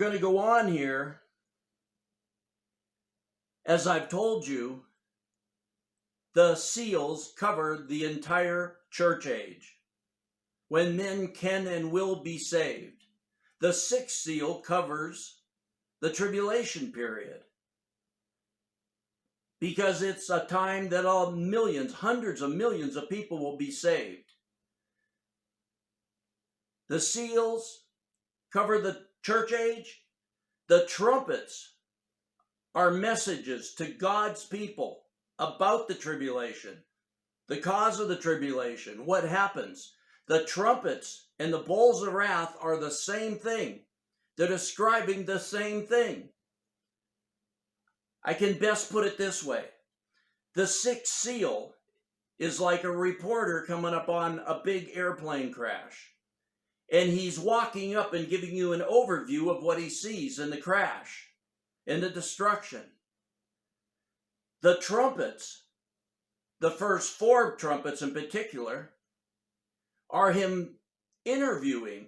Going to go on here. As I've told you, the seals cover the entire church age, when men can and will be saved. The sixth seal covers the tribulation period, because it's a time that all millions, hundreds of millions of people will be saved. The seals cover the church age. The trumpets are messages to God's people about the tribulation, the cause of the tribulation, what happens. The trumpets and the bowls of wrath are the same thing. They're describing the same thing. I can best put it this way. The sixth seal is like a reporter coming up on a big airplane crash. And he's walking up and giving you an overview of what he sees in the crash and the destruction. The trumpets, the first four trumpets in particular, are him interviewing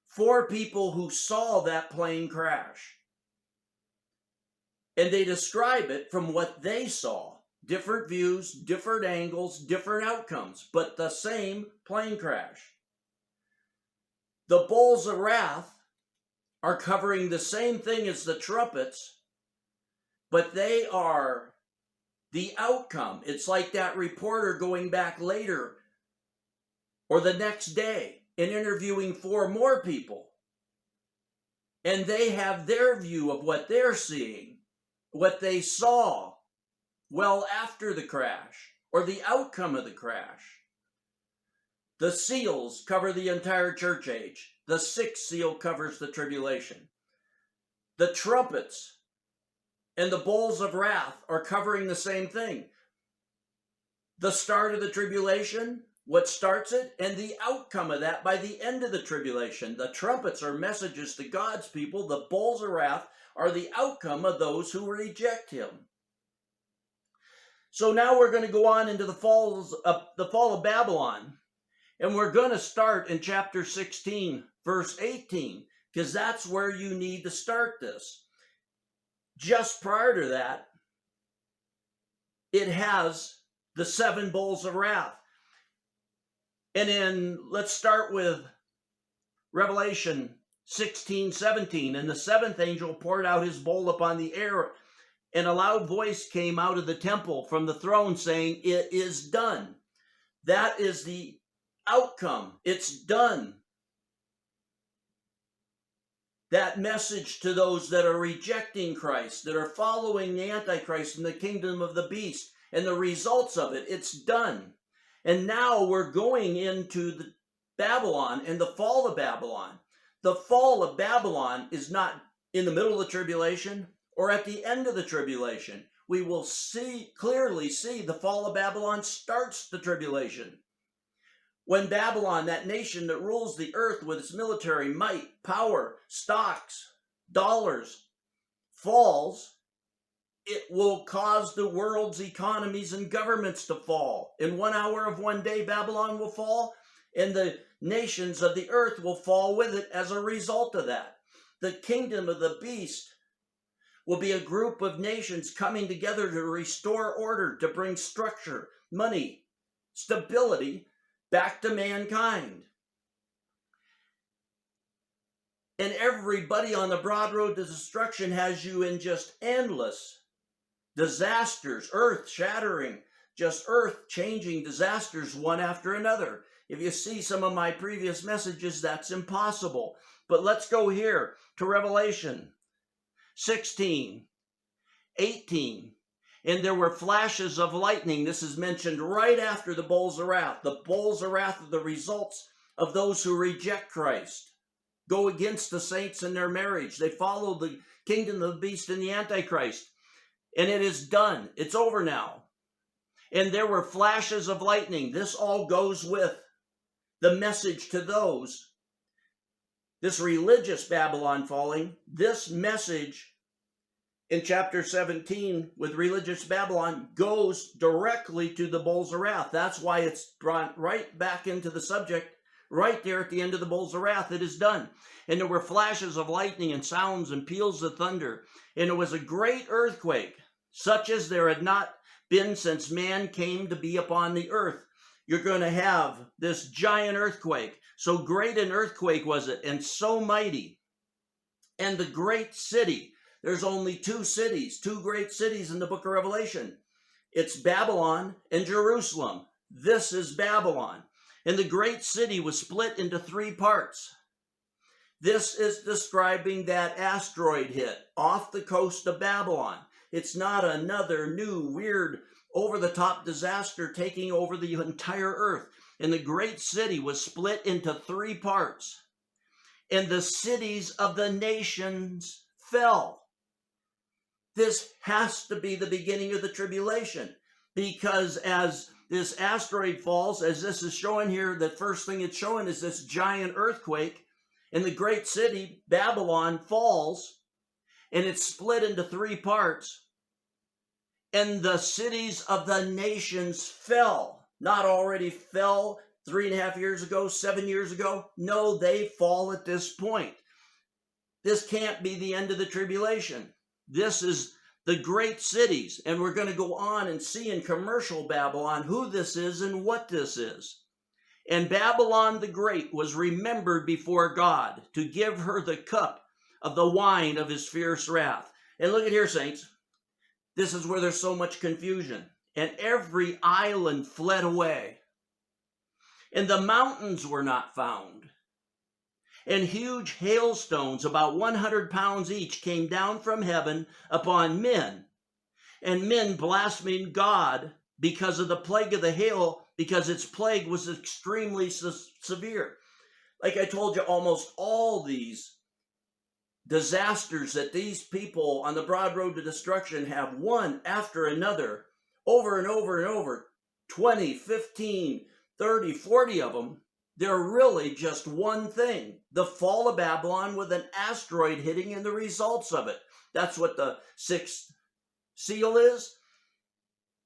four people who saw that plane crash. And they describe it from what they saw. Different views, different angles, different outcomes, but the same plane crash. The bowls of wrath are covering the same thing as the trumpets, but they are the outcome. It's like that reporter going back later or the next day and interviewing four more people. And they have their view of what they're seeing, what they saw well after the crash, or the outcome of the crash. The seals cover the entire church age. The sixth seal covers the tribulation. The trumpets and the bowls of wrath are covering the same thing. The start of the tribulation, what starts it, and the outcome of that by the end of the tribulation. The trumpets are messages to God's people. The bowls of wrath are the outcome of those who reject him. So now we're going to go on into the fall of Babylon. And we're going to start in chapter 16, verse 18, because that's where you need to start this. Just prior to that, it has the seven bowls of wrath. And let's start with Revelation 16:17. And the seventh angel poured out his bowl upon the air, and a loud voice came out of the temple from the throne saying, "It is done." That is the outcome. It's done. That message to those that are rejecting Christ, that are following the Antichrist in the kingdom of the beast, and the results of it, it's done. And now we're going into the Babylon and the fall of Babylon. The fall of Babylon is not in the middle of the tribulation or at the end of the tribulation. We will clearly see the fall of Babylon starts the tribulation. When Babylon, that nation that rules the earth with its military might, power, stocks, dollars, falls, it will cause the world's economies and governments to fall. In 1 hour of one day, Babylon will fall, and the nations of the earth will fall with it as a result of that. The kingdom of the beast will be a group of nations coming together to restore order, to bring structure, money, stability back to mankind. And everybody on the broad road to destruction has you in just endless disasters, earth-shattering, just earth-changing disasters one after another. If you see some of my previous messages, that's impossible. But let's go here to Revelation 16:18. And there were flashes of lightning. This is mentioned right after the bowls of wrath. The bowls of wrath are the results of those who reject Christ, go against the saints in their marriage. They follow the kingdom of the beast and the Antichrist. And it is done. It's over now. And there were flashes of lightning. This all goes with the message to those. This religious Babylon falling, this message in chapter 17 with religious Babylon goes directly to the bowls of wrath. That's why it's brought right back into the subject Right there at the end of the bowls of wrath, it is done. And there were flashes of lightning and sounds and peals of thunder. And it was a great earthquake, such as there had not been since man came to be upon the earth. You're going to have this giant earthquake. So great an earthquake was it, and so mighty. And the great city, there's only two cities, two great cities in the book of Revelation. It's Babylon and Jerusalem. This is Babylon. And the great city was split into three parts. This is describing that asteroid hit off the coast of Babylon. It's not another new, weird, over-the-top disaster taking over the entire earth. And the great city was split into three parts. And the cities of the nations fell. This has to be the beginning of the tribulation, because as this asteroid falls, as this is showing here, the first thing it's showing is this giant earthquake, and the great city, Babylon, falls, and it's split into three parts. And the cities of the nations fell. Not already fell 3.5 years ago, 7 years ago. No, they fall at this point. This can't be the end of the tribulation. This is the great cities. And we're going to go on and see in commercial Babylon who this is and what this is. And Babylon the Great was remembered before God to give her the cup of the wine of his fierce wrath. And look at here, saints. This is where there's so much confusion. And every island fled away. And the mountains were not found. And huge hailstones, about 100 pounds each, came down from heaven upon men. And men blasphemed God because of the plague of the hail, because its plague was extremely severe. Like I told you, almost all these disasters that these people on the broad road to destruction have one after another, over and over and over, 20, 15, 30, 40 of them, they're really just one thing. The fall of Babylon with an asteroid hitting and the results of it. That's what the sixth seal is.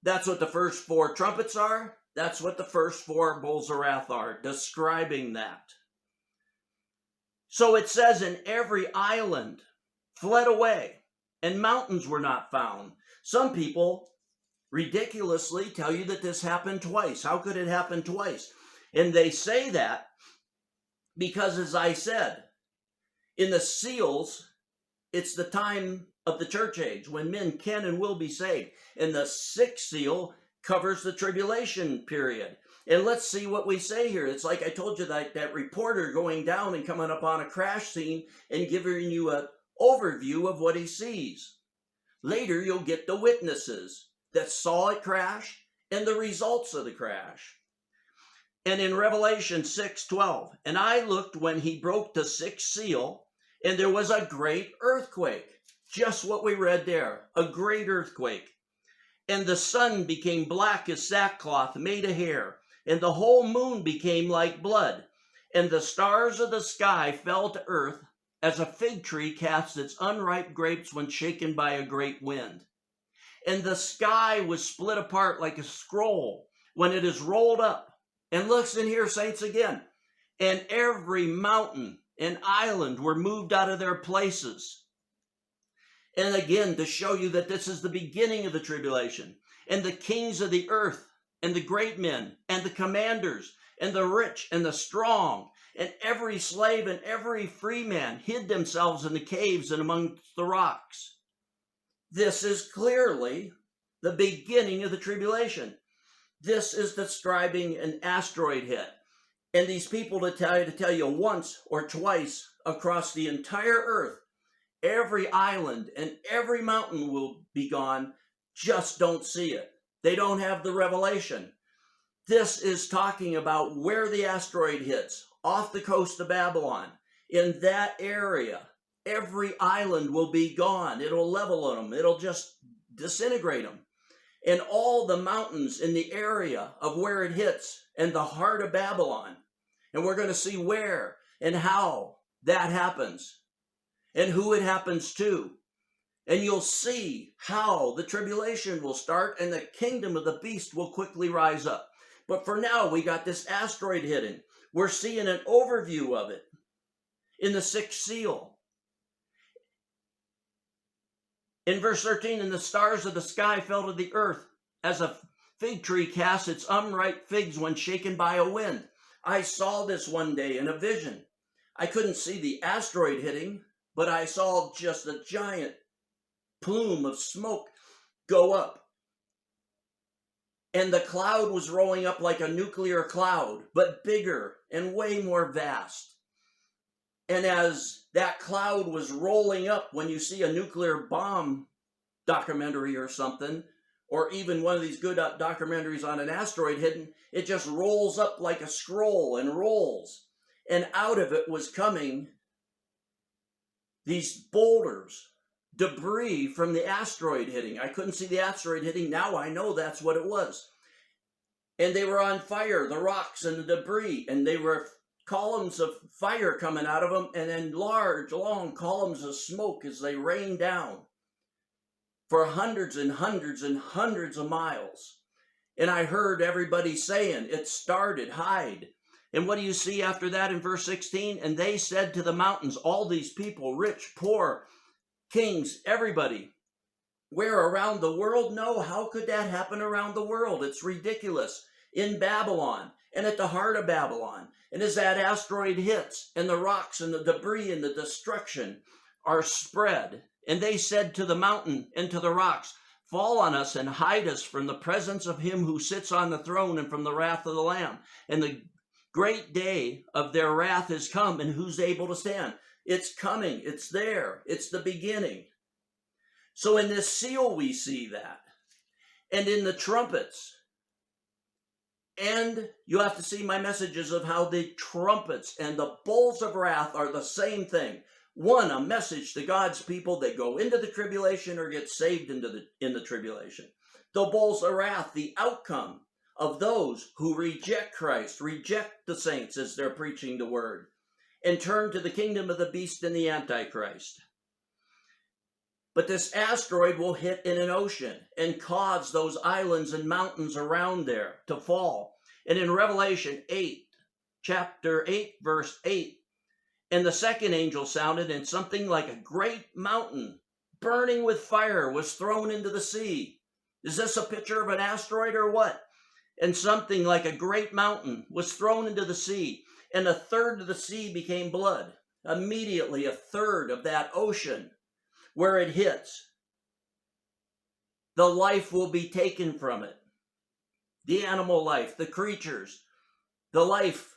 That's what the first four trumpets are. That's what the first four bowls of wrath are, describing that. So it says, in every island fled away, and mountains were not found. Some people ridiculously tell you that this happened twice. How could it happen twice? And they say that because, as I said, in the seals, it's the time of the church age when men can and will be saved. And the sixth seal covers the tribulation period. And let's see what we say here. It's like I told you, that reporter going down and coming up on a crash scene and giving you an overview of what he sees. Later, you'll get the witnesses that saw it crash and the results of the crash. And in Revelation 6:12, and I looked when he broke the sixth seal, and there was a great earthquake. Just what we read there, a great earthquake. And the sun became black as sackcloth made of hair, and the whole moon became like blood, and the stars of the sky fell to earth, as a fig tree casts its unripe grapes when shaken by a great wind. And the sky was split apart like a scroll when it is rolled up. And listen here, saints, again. And every mountain and island were moved out of their places. And again, to show you that this is the beginning of the tribulation. And the kings of the earth, and the great men, and the commanders, and the rich, and the strong, and every slave and every free man hid themselves in the caves and among the rocks. This is clearly the beginning of the tribulation. This is describing an asteroid hit. And these people to tell you once or twice across the entire earth, every island and every mountain will be gone, just don't see it. They don't have the revelation. This is talking about where the asteroid hits, off the coast of Babylon. In that area, every island will be gone. It'll level them. It'll just disintegrate them. And all the mountains in the area of where it hits, and the heart of Babylon. And we're going to see where and how that happens, and who it happens to. And you'll see how the tribulation will start, and the kingdom of the beast will quickly rise up. But for now, we got this asteroid hitting. We're seeing an overview of it in the sixth seal. In verse 13, and the stars of the sky fell to the earth as a fig tree casts its unripe figs when shaken by a wind. I saw this one day in a vision. I couldn't see the asteroid hitting, but I saw just a giant plume of smoke go up. And the cloud was rolling up like a nuclear cloud, but bigger and way more vast. And as that cloud was rolling up, when you see a nuclear bomb documentary or something, or even one of these good documentaries on an asteroid hitting, it just rolls up like a scroll and rolls. And out of it was coming these boulders, debris from the asteroid hitting. I couldn't see the asteroid hitting. Now I know that's what it was. And they were on fire, the rocks and the debris, and they were columns of fire coming out of them, and then large, long columns of smoke as they rained down for hundreds and hundreds and hundreds of miles. And I heard everybody saying, it started, hide. And what do you see after that in verse 16? And they said to the mountains, all these people, rich, poor, kings, everybody, where around the world? No, how could that happen around the world? It's ridiculous. In Babylon, and at the heart of Babylon. And as that asteroid hits, and the rocks and the debris and the destruction are spread, and they said to the mountain and to the rocks, fall on us and hide us from the presence of him who sits on the throne and from the wrath of the Lamb. And the great day of their wrath is come, and who's able to stand? It's coming. It's there. It's the beginning. So in this seal we see that. And in the trumpets. And you have to see my messages of how the trumpets and the bowls of wrath are the same thing. One, a message to God's people that go into the tribulation or get saved in the tribulation. The bowls of wrath, the outcome of those who reject Christ, reject the saints as they're preaching the word, and turn to the kingdom of the beast and the Antichrist. But this asteroid will hit in an ocean and cause those islands and mountains around there to fall. And in Revelation 8, chapter 8, verse 8, and the second angel sounded, and something like a great mountain burning with fire was thrown into the sea. Is this a picture of an asteroid or what? And something like a great mountain was thrown into the sea, and a third of the sea became blood. Immediately, a third of that ocean where it hits, the life will be taken from it. The animal life, the creatures, the life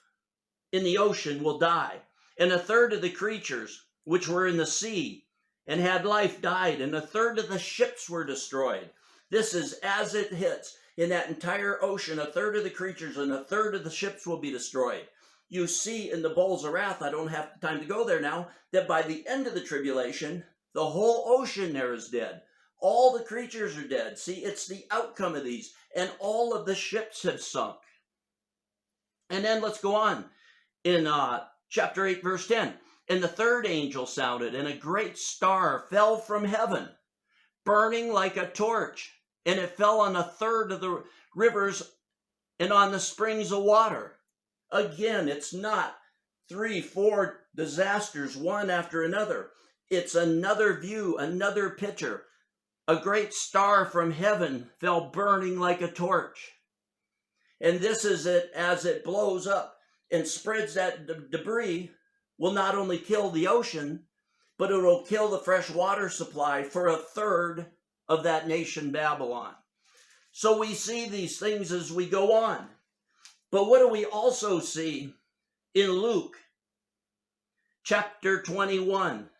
in the ocean will die. And a third of the creatures which were in the sea and had life died, and a third of the ships were destroyed. This is as it hits in that entire ocean, a third of the creatures and a third of the ships will be destroyed. You see in the bowls of wrath, I don't have time to go there now, that by the end of the tribulation, the whole ocean there is dead. All the creatures are dead. See, it's the outcome of these. And all of the ships have sunk. And then let's go on. In chapter 8, verse 10. And the third angel sounded, and a great star fell from heaven, burning like a torch. And it fell on a third of the rivers and on the springs of water. Again, it's not 3, 4 disasters, one after another. It's another view, another picture. A great star from heaven fell burning like a torch. And this is it as it blows up and spreads that debris, will not only kill the ocean, but it will kill the fresh water supply for a third of that nation Babylon. So we see these things as we go on. But what do we also see in Luke chapter 21?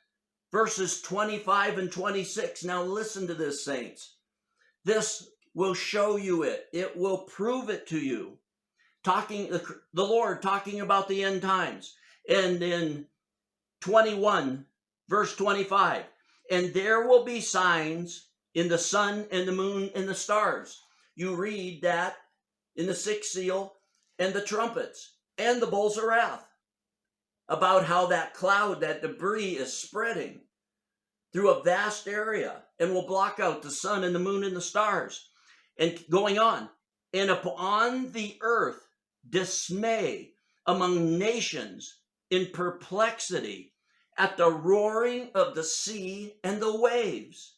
Verses 25 and 26. Now listen to this, saints. This will show you it. It will prove it to you. The Lord talking about the end times. And in 21, verse 25. And there will be signs in the sun and the moon and the stars. You read that in the sixth seal and the trumpets and the bowls of wrath. About how that cloud, that debris is spreading through a vast area and will block out the sun and the moon and the stars. And going on. And upon the earth, dismay, among nations in perplexity at the roaring of the sea and the waves.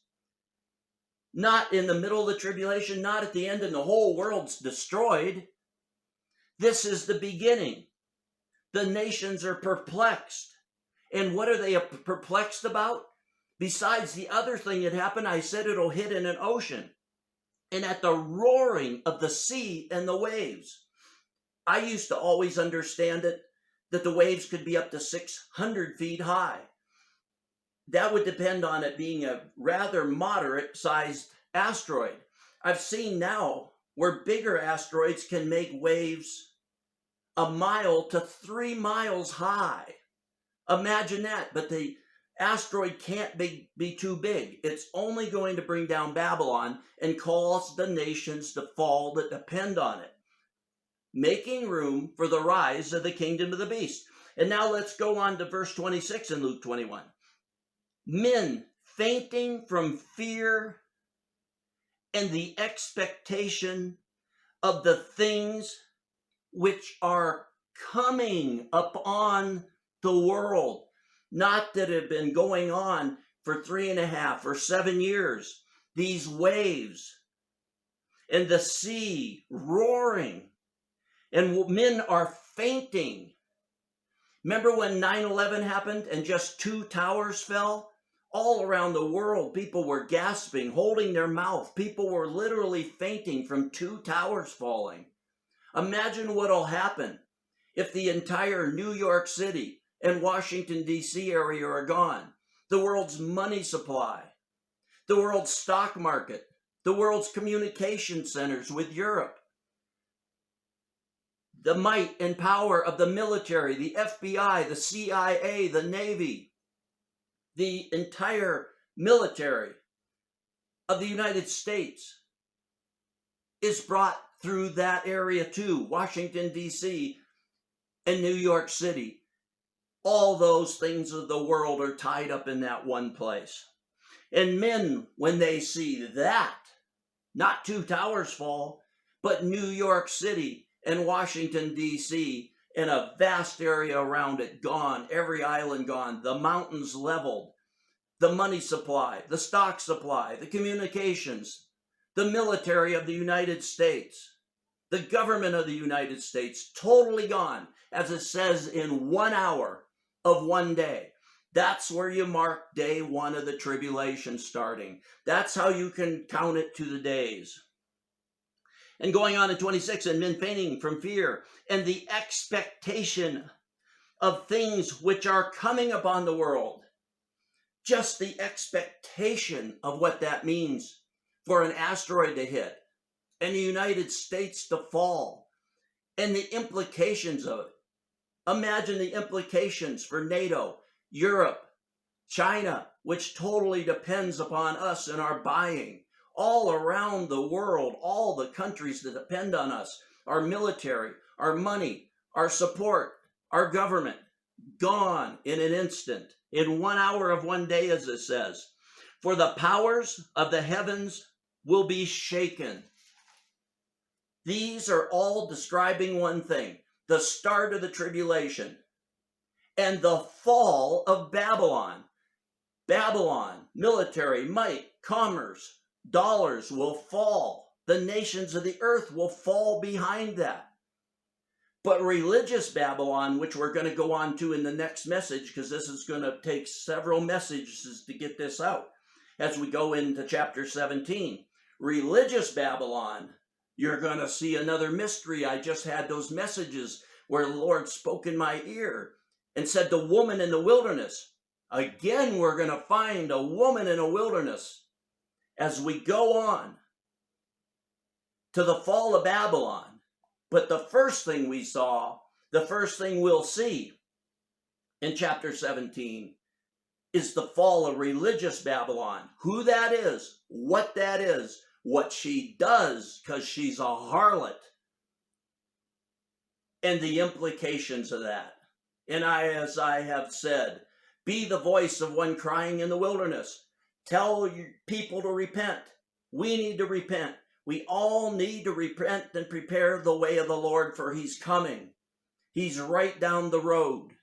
Not in the middle of the tribulation, not at the end and the whole world's destroyed. This is the beginning. The nations are perplexed. And what are they perplexed about? Besides the other thing that happened, I said it'll hit in an ocean. And at the roaring of the sea and the waves. I used to always understand it that the waves could be up to 600 feet high. That would depend on it being a rather moderate sized asteroid. I've seen now where bigger asteroids can make waves 1 mile to 3 miles high. Imagine that, but the asteroid can't be too big. It's only going to bring down Babylon and cause the nations to fall that depend on it, making room for the rise of the kingdom of the beast. And now let's go on to verse 26 in Luke 21. Men fainting from fear and the expectation of the things which are coming upon the world, not that have been going on for 3.5 or 7 years. These waves and the sea roaring, and men are fainting. Remember when 9/11 happened and just 2 towers fell? All around the world, people were gasping, holding their mouth. People were literally fainting from 2 towers falling. Imagine what'll happen if the entire New York City and Washington, D.C. area are gone. The world's money supply, the world's stock market, the world's communication centers with Europe, the might and power of the military, the FBI, the CIA, the Navy, the entire military of the United States is brought through that area too. Washington, D.C. and New York City. All those things of the world are tied up in that one place. And men, when they see that, not 2 towers fall, but New York City and Washington, D.C., and a vast area around it gone, every island gone, the mountains leveled, the money supply, the stock supply, the communications, the military of the United States, the government of the United States, totally gone, as it says, in 1 hour of 1 day. That's where you mark day 1 of the tribulation starting. That's how you can count it to the days. And going on in 26, and men fainting from fear and the expectation of things which are coming upon the world. Just the expectation of what that means for an asteroid to hit and the United States to fall and the implications of it. Imagine the implications for NATO, Europe, China, which totally depends upon us and our buying. All around the world, all the countries that depend on us, our military, our money, our support, our government, gone in an instant, in 1 hour of 1 day, as it says. For the powers of the heavens will be shaken. These are all describing one thing, the start of the tribulation and the fall of Babylon. Babylon, military, might, commerce, dollars will fall. The nations of the earth will fall behind that. But religious Babylon, which we're going to go on to in the next message, because this is going to take several messages to get this out as we go into chapter 17. Religious Babylon, you're going to see another mystery. I just had those messages where the Lord spoke in my ear and said, the woman in the wilderness. Again, we're going to find a woman in a wilderness as we go on to the fall of Babylon. But the first thing we saw, the first thing we'll see in chapter 17 is the fall of religious Babylon. Who that is, what she does, because she's a harlot, and the implications of that. And as I have said, be the voice of one crying in the wilderness. Tell people to repent. We need to repent. We all need to repent and prepare the way of the Lord, for he's coming. He's right down the road.